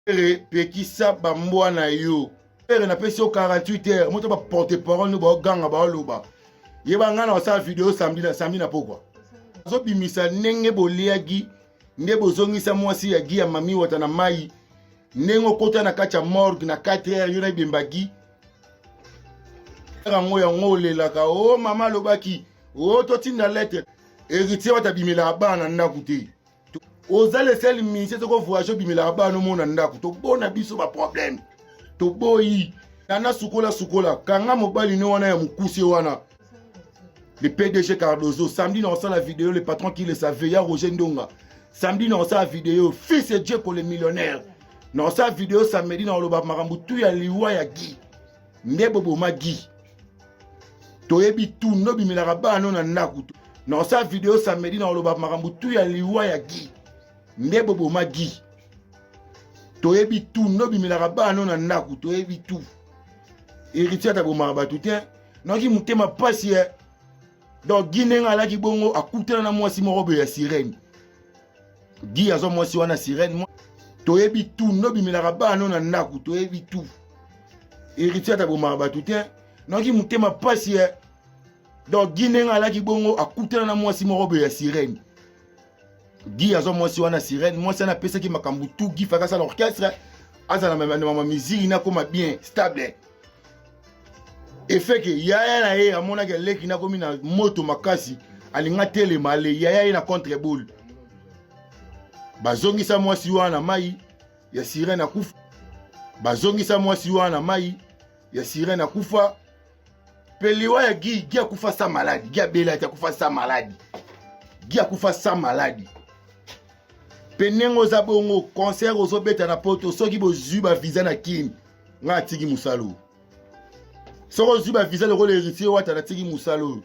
Père pekisa bambwa na yo. Père na pesi au 48 heures. Moi ba porte parole nous ba ganga ba loba. Yeba ngana osa vidéo samedi na pourquoi. Zo bimisa nenge boliagi nde bozongisa mwasi ya gi ya mami wata na mai. Nengo kota na kacha morgue na 4 heures yona bimbagi. Rango ya ngole la ka o mama lobaki. O totinda lettre. Héritier wata bimila bana ndakuti. Oza lesel ministre to ko voyage bimila bana mona ndaku to bona biso ba problème. To boyi nana sukola kanga mobali ne wana ya mukuse wana. Le PDG Cardozo samedi on sort la vidéo le patron qui le savait ya Roger Ndonga. Samedi on sort la vidéo fils et Dieu pour les millionnaires. Non sa vidéo samedi na loba makambu tu ya liwa ya gi. Ndebo magi. Toyebi tu no bimila bana na ndaku. Non sa vidéo samedi na loba makambu tu ya liwa ya gi. Ndebo magi. Toyebi tout no bimilaka bana na ndaku toyebi tout. Héritier ta bomaka bato te. Noki mutema pasi ye. Donc Guinée ala ki bongo akutana na mwasi moko ya sirène. Gi azo mwasi wana sirène. Toyebi tout no bimilaka bana na ndaku toyebi tout. Héritier ta bomaka bato te. Noki mutema pasi ye. Donc Guinée ala ki bongo akutana na mwasi moko ya sirène. Guy azo mwasi wana sirène mwasi na pesa ki makambu tout Guy faka sa l'orchestre aza na ma musique na koma bien stable et fait que yaya na ye amona ke leki na komi na moto makasi alinga tele male yaya na contre boule bazongisa mwasi wana mai ya sirène akufa bazongisa mwasi wana mai ya sirène akufa peliwa ya Guy akufa sa malade Guy abela akufa sa malade Guy akufa sa malade. Penengo za bongo concert ozo beta na poto soki bo zuba visa na kin nga tiki musalo soko zuba visa le rôle héritier wata na tiki musalo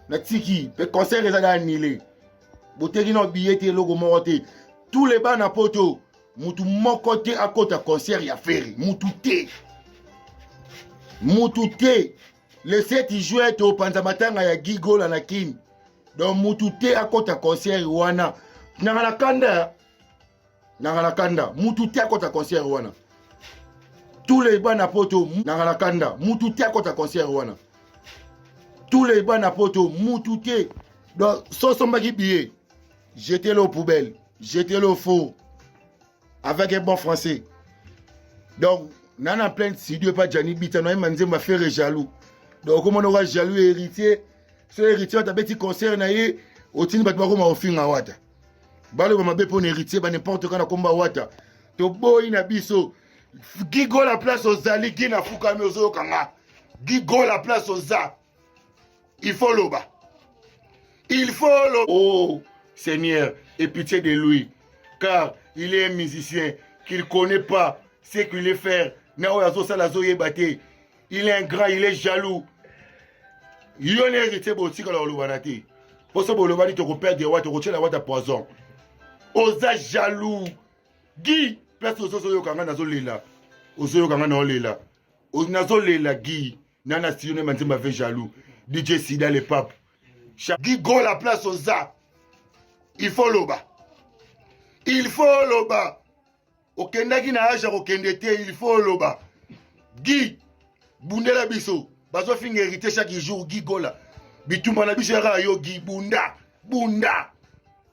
na tiki pe concert eza da annulé boteki no billet logo morote tous les bas na poto mutu moko te akota concert ya feri mutu te le 7 juin to panza matanga ya gigola na kin donc mutu te akota concert wana Nangana kanda mutu te akota concert wana tous les bana poto nangana kanda mutu te akota concert wana tous les bana poto mutu te donc somba ki billet jetez-le aux poubelles jetez-le au four avec un bon français donc nana plein si Dieu pas Jani Bitano et manze m'a fait jaloux donc comment on aura jaloux héritier ce héritier ta petit concert na ye otini batwa ko ma ofinga wata balo ba mabe pon héritier ba n'importe quand na komba wata to boy na biso gigo la place aux ali gina fuka mezo kanga gigo la place aux a il faut loba oh Seigneur aie pitié de lui car il est un musicien qu'il connaît pas ce qu'il est faire na oyazo sala zo yebate il est un grand il est jaloux yone héritier botika la lobanati pour ça bolobani to ko perdre wata ko chela wata poison oza jaloux Guy place ozo yo kanga nazo lela ozo yo kanga na lela nazo lela Guy nana sione manzemba fait jaloux DJ Sida le pape Guy go la place oza il faut loba okendaki na aja okende te il faut loba Guy bundela biso bazo finga hérité chaque jour Guy gola bitumba na biso ya yo Guy bunda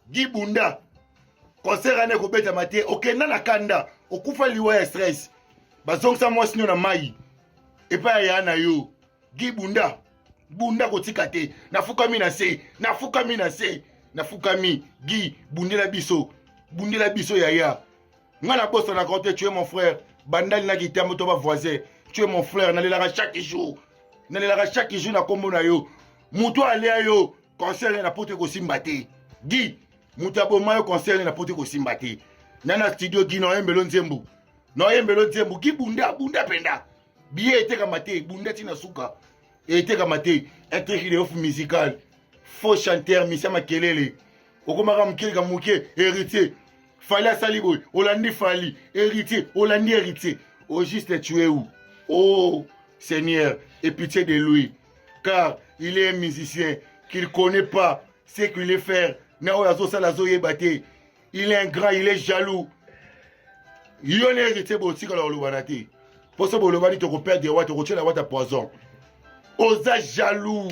Guy bunda concert ane ko beta mate okenda na kanda okufa liwa ya stress bazongisa mwasi na mai epa ya na yo Guy bunda ko tikate nafukami Guy bundela biso yaya ngana bossa na côté tu es mon frère bandali na kitamo to ba voisin tu es mon frère nalela chaque jour na kombo na yo muto alia yo concert na pote ko simbate Guy Mutabo mayo concert na pote ko simbate nana studio Guy no yembelo nzembu Guy bunda penda biye eteka mate bunda tina suka eteka mate intégrer off musical faux chanteur misa makelele okomaka mukeli ka muke héritier fali asali boy olandi fali héritier au juste tué où oh Seigneur aie pitié de lui car il est un musicien qu'il connaît pas ce qu'il est faire. Il est un grand, il est jaloux. Yo ne héritier botika la olobana te. Pour ça bolobani to ko perdre wa to ko tchela wa ta poison. Oza jaloux.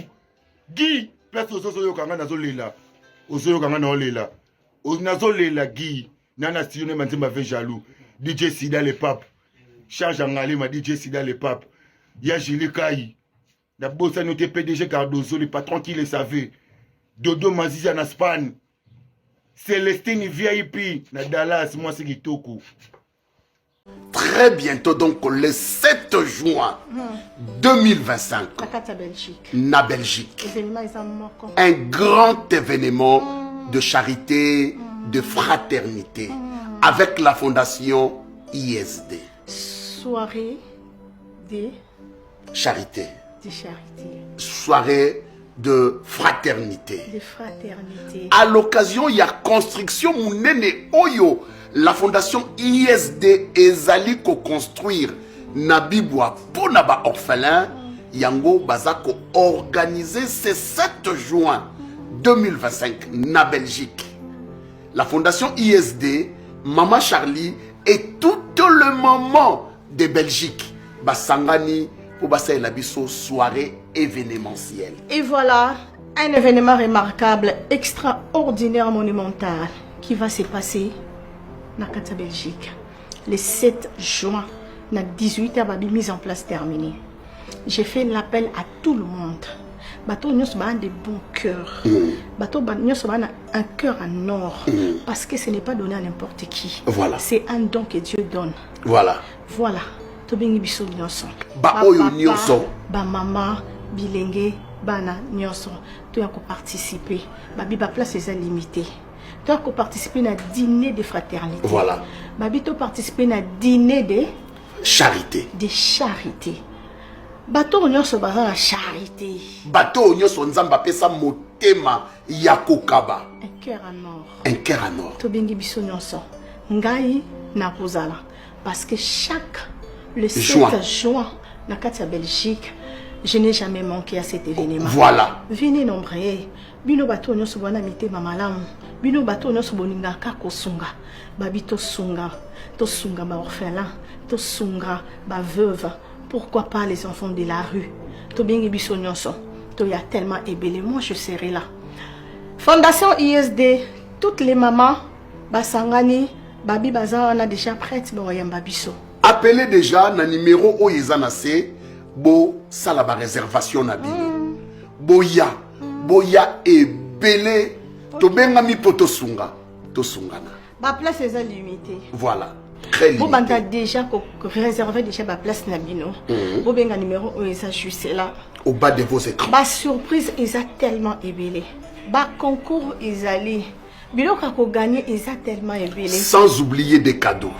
Guy, place ozo yo kanga nazo lela. Ozo yo kanga na olela. Nazo lela Guy. Nana Sione Manzimba fait jaloux. DJ Sida le pape. Charge Angale ma DJ Sida le pape. Ya Jili Kai. La bossa noté PDG Cardozo, le patron qui le savait. Dodo Mazizi en Espagne. Célestine VIP. Na Dallas, moi c'est Gitoku. Très bientôt, donc le 7 juin 2025, na Belgique, un grand événement de charité, de fraternité, avec la fondation ISD. Soirée de charité. De charité. Soirée de fraternité. De fraternité. À l'occasion, il y a construction Mounene Oyo. La fondation ISD ezali ko construire Nabibwa pour naba orphelin. Yango Bazako organiser ce 7 juin 2025 na Belgique. La fondation ISD, Maman Charlie et tout le moment de Belgique. Basangani pour Bassa Elabiso soirée événementielle. Et voilà un événement remarquable, extraordinaire, monumental qui va se passer dans la Belgique. Le 7 juin, na 18h, la mise en place terminée. J'ai fait l'appel à tout le monde. Bateau nous sommes de bons cœurs. Bateau nous sommes un cœur en or. Parce que ce n'est pas donné à n'importe qui. Voilà. C'est un don que Dieu donne. Voilà. Voilà. Tobengi biso nyonso. Ba oyo nyonso. Ba maman, bilenge, bana nyonso. Tu as participer. Babi ba place est limitée. Tu as participer à dîner de fraternité. Voilà. Babi tu participer à dîner de charité. De charité. Bateau nyonso baza la charité. Bateau nyonso nzamba pesa motema yakokaba. Un cœur en or. Un cœur en or. Tobengi biso nyonso. Ngai na kozala parce que le 7 juin na Katia Belgique, je n'ai jamais manqué à cet événement. Voilà. Venez nombreux. Bino bateau nyonso bana mitema malamu. Bino bateau nyonso boninga kakosunga. Babi to sunga ba orphelin, to sunga ba veuve. Pourquoi pas les enfants de la rue? To bien biso nyonso. To y a tellement ébélé. Moi je serai là. Fondation ISD, toutes les mamans, basangani, babi baza on a déjà prête ba yamba biso. Appelez déjà na numéro oyezanase bo sala ba réservation na bino. Boya ébélé. To benga mi poto sunga. To sungana. Ba place est limitée. Voilà. Très limité. Vous avez déjà réservé déjà ma place Nabino. Vous avez un numéro où ils juste là. Au bas de vos écrans. Ma surprise, ils ont tellement ébélé. Ma concours, ils allaient. Bilo kako gagné, ils ont tellement ébélé. Sans oublier des cadeaux.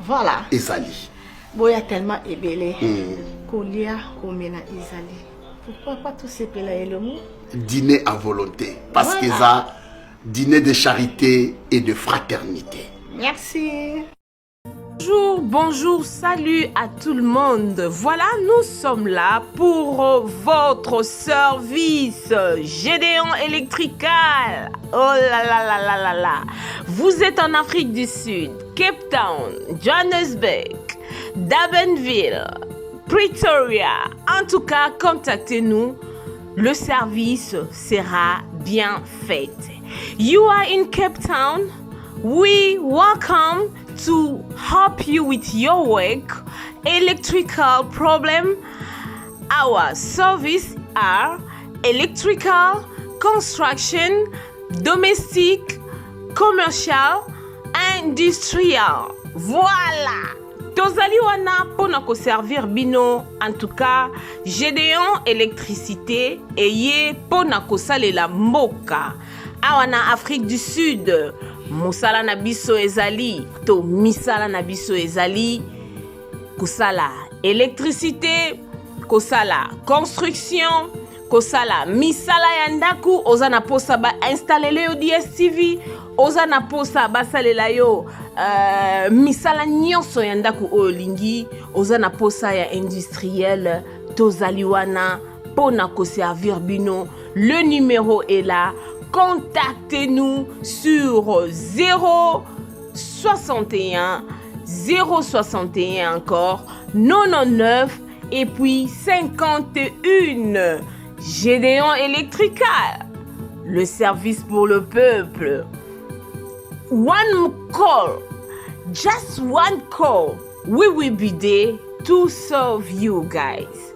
Voilà. Isali. Boya tellement ébélé. Kolia, Komena, Isali. Pourquoi pas tous ces pélés et le mot? Dîner à volonté. Parce qu'ils ont dîner de charité et de fraternité. Merci. Bonjour, salut à tout le monde. Voilà, nous sommes là pour votre service Gédéon Electrical. Oh là là là là là là. Vous êtes en Afrique du Sud, Cape Town, Johannesburg, Durbanville, Pretoria. En tout cas, contactez-nous. Le service sera bien fait. You are in Cape Town. We welcome to help you with your work, electrical problem. Our service are electrical, construction, domestic, commercial, industrial. Voilà. Tozali wana pona ko servir bino. En tout cas, Gédéon électricité et ye pona ko salela mboka. Awana Afrique du Sud. Musala na biso ezali to misala na biso ezali kosala électricité, kosala construction, kosala misala ya ndaku, oza na posa ba installer yo DSTV, oza na posa ba salela yo misala nyonso ya ndaku olingi, oza na posa ya industriel tozali wana pona ko servir bino. Le numéro est là. Contactez-nous sur 061 061 encore, 99 et puis 51. Gédéon Electrical, le service pour le peuple. One call, just one call. We will be there to serve you guys.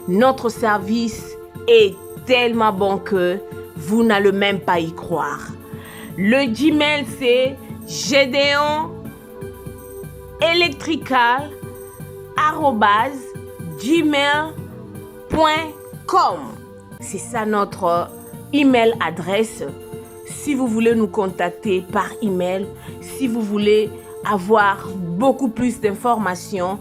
Notre service est tellement bon que vous n'allez même pas y croire. Le Gmail c'est gedeonelectrical@gmail.com. C'est ça notre email adresse. Si vous voulez nous contacter par email, si vous voulez avoir beaucoup plus d'informations,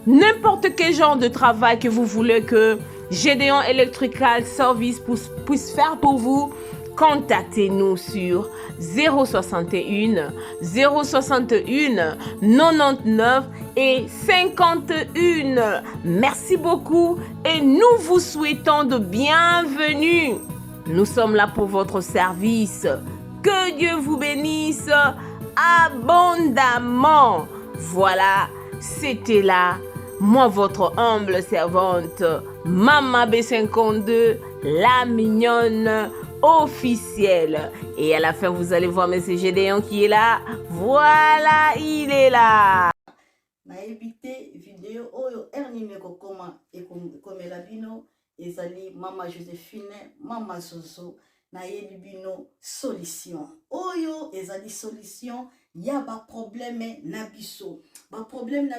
n'importe quel genre de travail que vous voulez que Gédéon Electrical Service puisse faire pour vous, contactez-nous sur 061 99 et 51. Merci beaucoup et nous vous souhaitons de bienvenue. Nous sommes là pour votre service. Que Dieu vous bénisse abondamment. Voilà, c'était là, moi votre humble servante, Maman B52, la mignonne officielle. Et à la fin, vous allez voir M. Gédéon qui est là. Voilà, il est là. naebite vidéo oyo erni meko koma ekomela bino ezali mama Joséphine mama Zozo nayebi bino solution oyo ezali solution ya ba problème na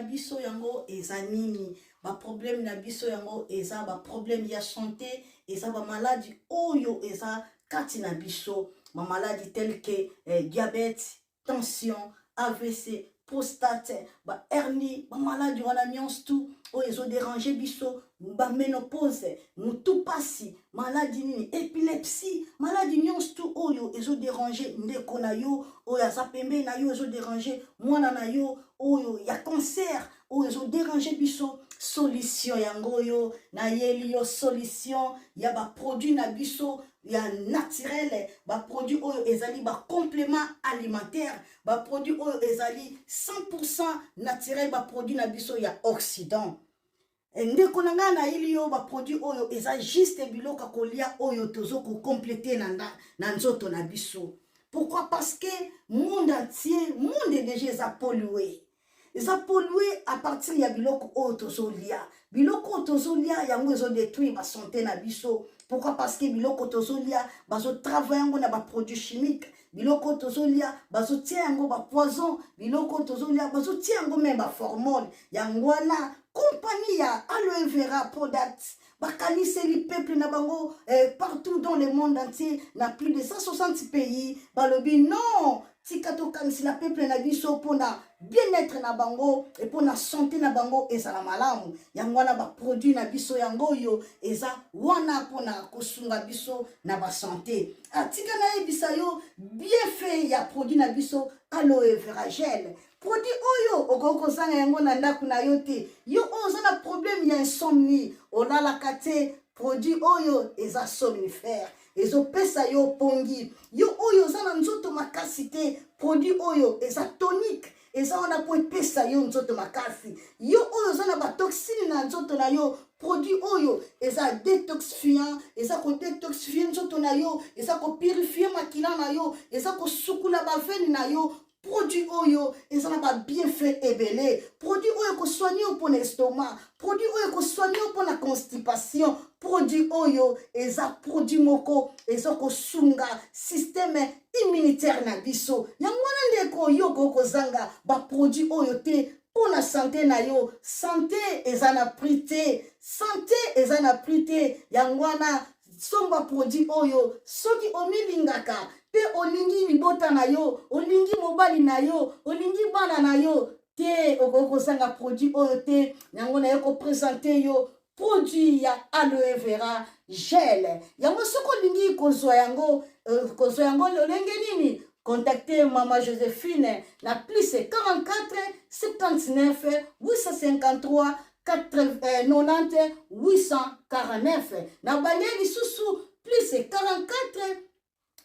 biso yango eza nini ba problème na biso yango eza ba problème ya santé eza ba maladie oyo eza kati na biso ba maladie telle que diabète, tension, AVC, prostate, ba hernie, ba maladie wana nyonso tout oyo ezo déranger biso, ba ménopause, mutu pasi, maladie nini, épilepsie, maladie nyonso tout oyo ezo déranger ndeko na yo, oyo aza pembe na yo ezo déranger mwana na yo, oyo ya cancer, oyo ezo déranger biso, solution yango yo na yeli yo solution ya ba produit na biso ya naturel, ba produit oyo ezali ba complément alimentaire, ba produit oyo ezali 100% naturel, ba produit na biso ya Occident. Ndeko na nga na yeli yo ba produit oyo eza juste biloka kolia oyo tozo ko compléter na nzoto na biso. Pourquoi? Parce que monde entier, monde déjà eza pollué. Eza pollué à partir ya biloko oyo tozolia. Biloko tozolia yango ezo détruire ba santé na biso. Pourquoi? Parce que biloko tozolia bazo travailler yango na ba produits chimiques. Biloko tozolia bazo tia yango ba poison. Biloko tozolia bazo tia yango même ba hormone. Yango wana compagnie ya aloe vera products bakaniseli peuple na bango partout dans le monde entier, na plus de 160 pays. Balobi non, tikato kanisi na peuple na biso pona bien-être na bango et pona santé na bango ezala malamu. Yango wana ba produit na biso yango yo eza wana pona kosunga biso na ba santé. Atika na ebisa yo bien fait ya produit na biso aloe vera gel. Produit oyo okoko zanga yango na ndaku na yo te. Yo oza na problème ya insomnie, olala kate produit oyo eza somnifère. Ezo pesa yo pongi. Yo oyo oza na nzoto makasi te, produit oyo eza tonique. Eza wana po pesa yo nzoto makasi. Yo oyo oza na ba toxine na nzoto na yo, produit oyo eza détoxifiant, eza ko détoxifier nzoto na yo, eza ko purifier makila na yo, eza ko sukula ba veine na yo. Produit oyo ezana ba bienfait ebele, produit oyo ko soigner pour l'estomac, produit oyo ko soigner pour la constipation, produit oyo eza produit moko eza ko sunga système immunitaire na biso. Yango wana ndeko yo ko zanga ba produit oyo te pour la santé na yo. Santé ezana prité, santé ezana prité. Yango wana somba produit oyo soki omilingaka pe olingi libota na yo, olingi mobali na yo, olingi bana na yo te okoko sanga produit oyo te. Yango na yo ko présenter yo produit ya aloe vera gel. Yango soko olingi kozwa yango lolenge nini, contactez Maman Joséphine na plus 44 79 853 90 849. Na balieli susu plus 44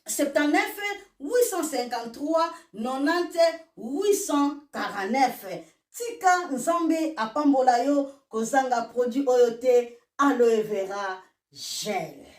79 853 90 849. tika nzambe apambola yo kozanga produit oyo te aloe vera gel.